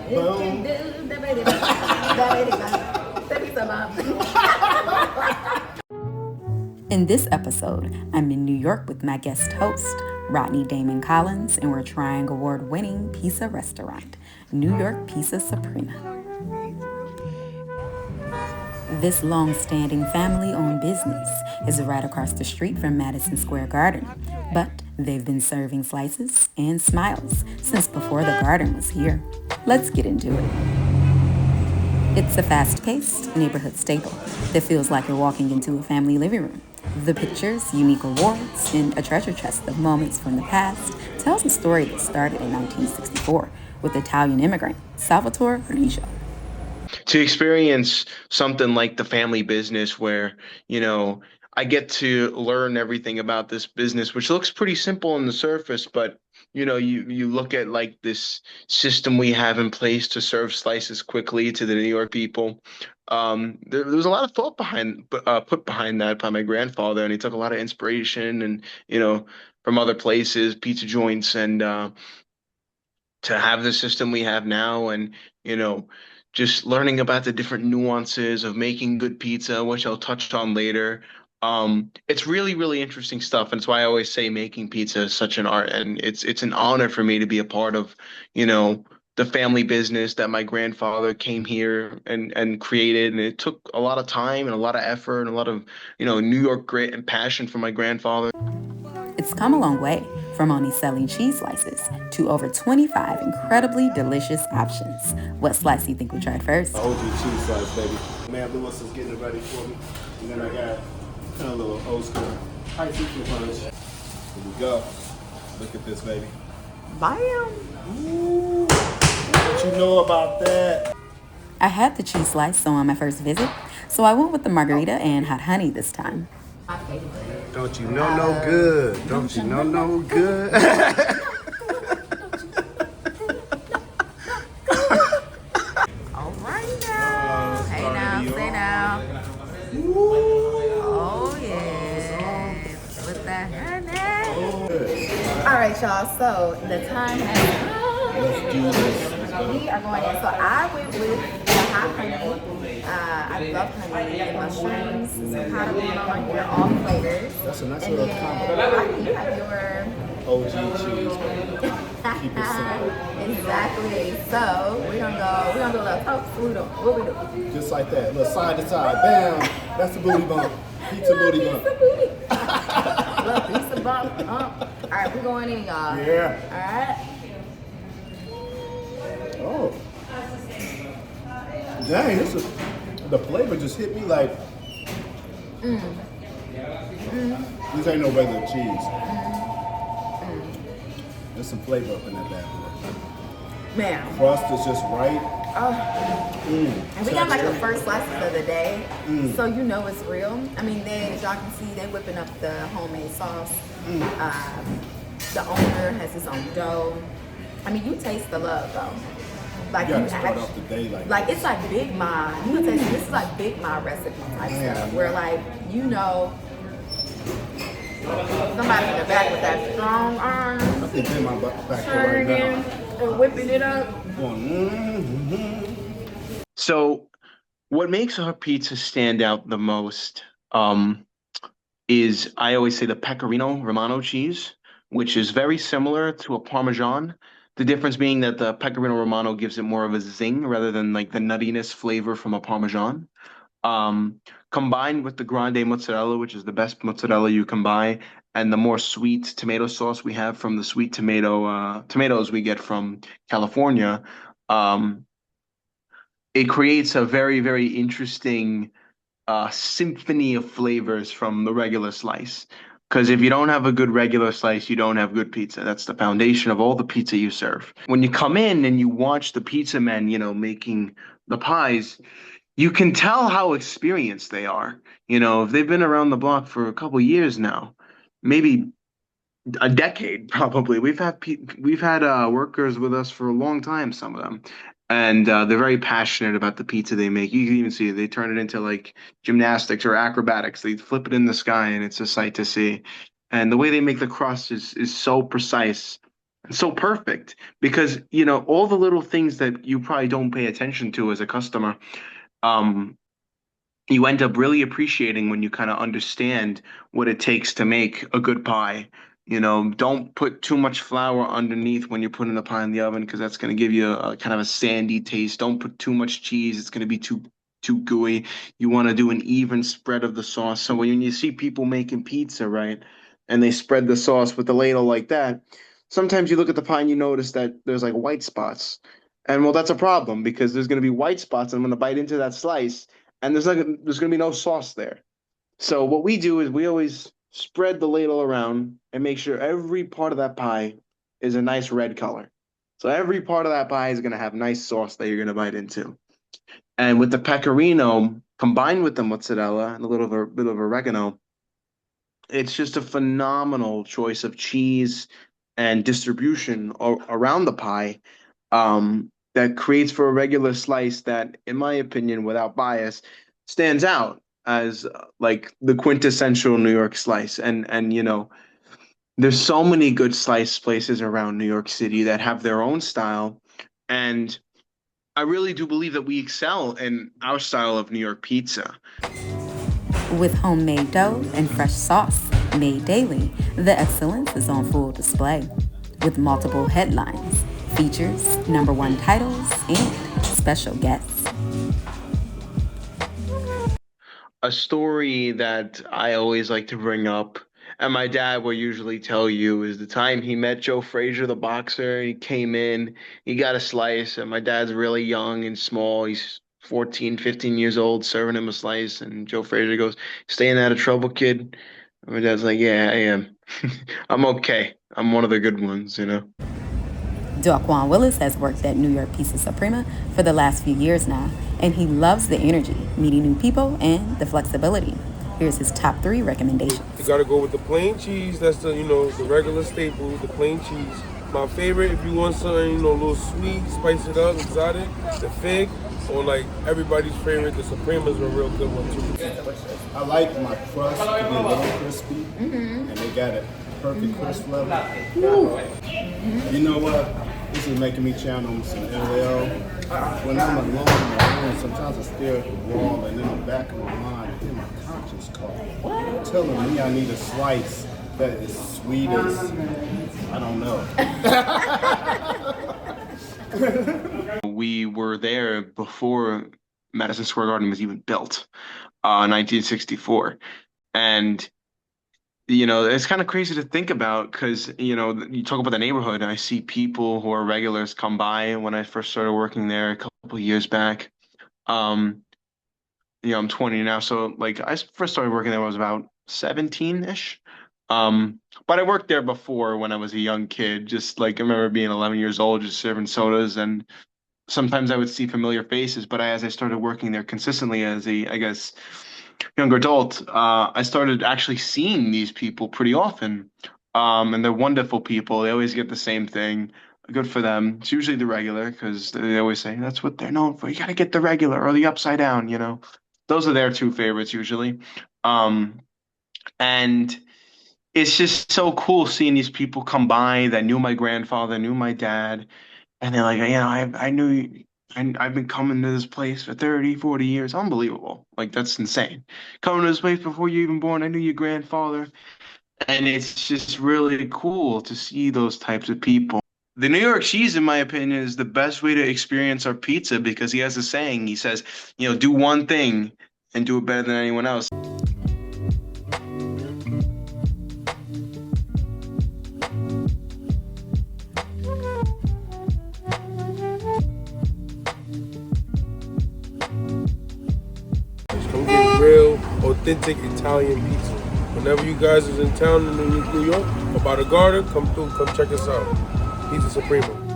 Boom. In this episode, I'm in New York with my guest host, Rodney Damon Collins, and we're trying award-winning pizza restaurant, NY Pizza Suprema. This long-standing family-owned business is right across the street from Madison Square Garden, but they've been serving slices and smiles since before the garden was here. Let's get into it. It's a fast-paced neighborhood staple that feels like you're walking into a family living room. The pictures, unique awards, and a treasure chest of moments from the past tells a story that started in 1964 with Italian immigrant Salvatore Riggio. To experience something like the family business where, I get to learn everything about this business, which looks pretty simple on the surface, but you look at like this system we have in place to serve slices quickly to the New York people. There was a lot of thought put behind that by my grandfather, and he took a lot of inspiration and from other places, pizza joints, and to have the system we have now, and you know just learning about the different nuances of making good pizza, which I'll touch on later. It's really, really interesting stuff, and it's why I always say making pizza is such an art, and it's an honor for me to be a part of, you know, the family business that my grandfather came here and created, and it took a lot of time and a lot of effort and a lot of, New York grit and passion from my grandfather. It's come a long way from only selling cheese slices to over 25 incredibly delicious options. What slice do you think we tried first? OG cheese slice, baby. Man, Lewis is getting it ready for me. And then I got kind of a little old school high seafood punch. Here we go. Look at this, baby. Bam! Ooh, what you know about that? I had the cheese slice on my first visit, so I went with the margarita and hot honey this time. Don't you know no good? Don't you know no good? All right now. Hey now, say now. Oh yeah. With that honey. All right, y'all. So the time has come. Let's do this. We are going in. So I went with the hot honey. I love honey and mushrooms. Some cardamom on here, all flavors. That's a nice And little then combo. you have your OG cheese, baby. Keep it simple. exactly. So we're gonna do a little toast. What we do? Just like that. Little side to side. Bam. That's the booty bump. Pizza booty bump. Pizza booty. Little pizza bump. All right, we're going in, y'all. Yeah. All right. Oh. Dang, the flavor just hit me like. This ain't no regular cheese. There's some flavor up in that bad boy. Man. Crust is just right. And we got like the Texture. first slices of the day, so you know it's real. I mean, as y'all can see, they whipping up the homemade sauce. The owner has his own dough. I mean, you taste the love though. Like You gotta start off the day like it's like Big Ma. You can taste this is like Big Ma recipe type stuff, where like somebody in the back with that strong arm, I think in my back turning right in now. and whipping it up. Going, So, what makes our pizza stand out the most is, I always say, the Pecorino Romano cheese, which is very similar to a Parmesan. The difference being that the Pecorino Romano gives it more of a zing rather than like the nuttiness flavor from a Parmesan. Combined with the Grande mozzarella, which is the best mozzarella you can buy, and the more sweet tomato sauce we have from the sweet tomatoes we get from California, um, it creates a very, very interesting symphony of flavors from the regular slice. Because if you don't have a good regular slice, you don't have good pizza. That's the foundation of all the pizza you serve. When you come in and you watch the pizza men, making the pies, you can tell how experienced they are. If they've been around the block for a couple years now, maybe a decade probably. We've had workers with us for a long time, some of them, and they're very passionate about the pizza they make. You can even see they turn it into like gymnastics or acrobatics. They flip it in the sky, and it's a sight to see. And the way they make the crust is so precise. It's so perfect because, you know, all the little things that you probably don't pay attention to as a customer, um, you end up really appreciating when you kind of understand what it takes to make a good pie. You know, don't put too much flour underneath when you're putting the pie in the oven because that's going to give you a kind of a sandy taste. Don't put too much cheese; it's going to be too gooey. You want to do an even spread of the sauce. So when you see people making pizza, right, and they spread the sauce with the ladle like that, sometimes you look at the pie and you notice that there's like white spots. And well, that's a problem because there's going to be white spots, and I'm going to bite into that slice and there's gonna be no sauce there. So what we do is we always spread the ladle around and make sure every part of that pie is a nice red color. So every part of that pie is gonna have nice sauce that you're gonna bite into. And with the pecorino combined with the mozzarella and a little bit of oregano, it's just a phenomenal choice of cheese and distribution around the pie, that creates for a regular slice that, in my opinion, without bias, stands out as like the quintessential New York slice. And you know, there's so many good slice places around New York City that have their own style, and I really do believe that we excel in our style of New York pizza. With homemade dough and fresh sauce made daily, the excellence is on full display. With multiple headlines, features, number one titles, and special guests. A story that I always like to bring up, and my dad will usually tell you, is the time he met Joe Frazier, the boxer. He came in, he got a slice, and my dad's really young and small. He's 14, 15 years old, serving him a slice, and Joe Frazier goes, "Staying out of trouble, kid?" And my dad's like, "Yeah, I am. I'm okay. I'm one of the good ones, you know." Daquan Willis has worked at New York Pizza Suprema for the last few years now, and he loves the energy, meeting new people, and the flexibility. Here's his top three recommendations. You gotta go with the plain cheese. That's the the regular staple, the plain cheese. My favorite, if you want something a little sweet, spice it up, exotic, the fig, or like everybody's favorite, the Suprema's a real good one too. I like my crust to be a little crispy, and they got a perfect crisp level. You know what? This is making me channel some LL. When I'm alone in my room, sometimes I stare at the wall, and in the back of my mind, I hear my conscience call, telling me I need a slice that is sweet as, I don't know. We were there before Madison Square Garden was even built, 1964. And you know, it's kind of crazy to think about because, you know, you talk about the neighborhood, and I see people who are regulars come by when I first started working there a couple of years back. Um, you know, I'm 20 now, so like first started working there when I was about 17-ish. But I worked there before when I was a young kid, just like I remember being 11 years old, just serving sodas, and sometimes I would see familiar faces, but as I started working there consistently as a, I guess, younger adult, I started actually seeing these people pretty often. And they're wonderful people. They always get the same thing. Good for them. It's usually the regular because they always say that's what they're known for. You got to get the regular or the upside down, you know. Those are their two favorites usually. Um, and it's just so cool seeing these people come by that knew my grandfather, knew my dad, and they're like, you know, I knew you, I've been coming to this place for 30, 40 years. Unbelievable. Like, that's insane. Coming to this place before you even born, I knew your grandfather. And it's just really cool to see those types of people. The New York cheese, in my opinion, is the best way to experience our pizza because he has a saying. He says, you know, do one thing and do it better than anyone else. Come get real, authentic Italian pizza. Whenever you guys is in town in New York or by the garden, come through, come check us out. Pizza Suprema.